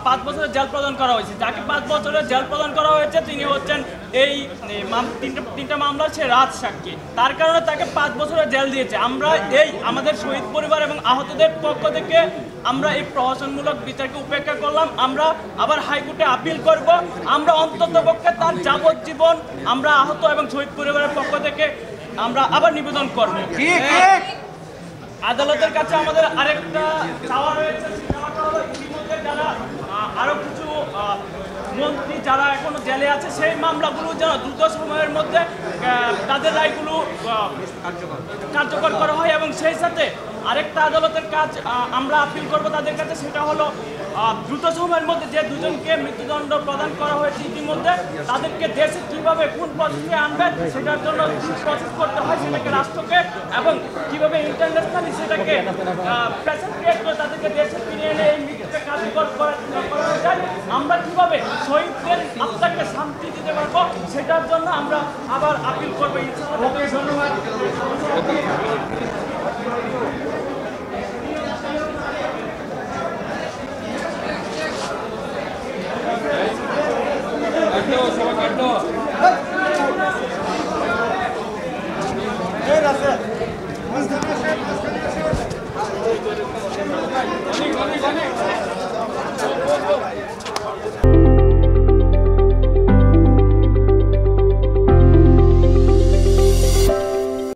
5 বছরের জেল প্রদান করা হয়েছে। যাকে 5 বছরের জেল প্রদান করা হয়েছে তিনি হচ্ছেন এই তিনটা মামলার সে রাজ সাক্ষী, তার কারণে তাকে 5 বছরের জেল দিয়েছে। আমরা এই আমাদের শহীদ পরিবার এবং আহতদের পক্ষ থেকে আমরা এই প্রহসনমূলক বিচারকে উপেক্ষা করলাম। আমরা আবার হাইকোর্টে আপিল করব। আমরা অন্ততপক্ষে তার যাবজ্জীবন আমরা আহত এবং শহীদ পরিবারের পক্ষ থেকে আমরা আবার নিবেদন করব। আদালতের কাছে আমাদের আরেকটা চাওয়া রয়েছে, চাওয়াটা হলো ইতিমধ্যে যারা আরও কিছু মন্ত্রী যারা এখনো জেলে আছে সেই মামলাগুলো যেন দ্রুত সময়ের মধ্যে তাদের রায়গুলো কার্যকর করা হয়। এবং সেই সাথে আরেকটা আদালতের কাজ আমরা আপিল করব তাদের কাছে, সেটা হলো দ্রুত সময়ের মধ্যে যে দুজনকে মৃত্যুদণ্ড প্রদান করা হয়েছে ইতিমধ্যে তাদেরকে দেশে কীভাবে কোন পদ্ধতিতে আনবেন সেটার জন্য প্রসেস করতে হয় সেটাকে রাষ্ট্রকে, এবং কীভাবে ইন্টারন্যাশনালি সেটাকে প্রেসার ক্রিয়েট করে তাদেরকে দেশে ফিরিয়ে এনে এই মৃত্যুকে কার্যকর করা যায়। আমরা কীভাবে শহীদদের আত্মাকে শান্তি দিতে পারবো সেটার জন্য আমরা আবার আপিল করবো। ধন্যবাদ। অনেক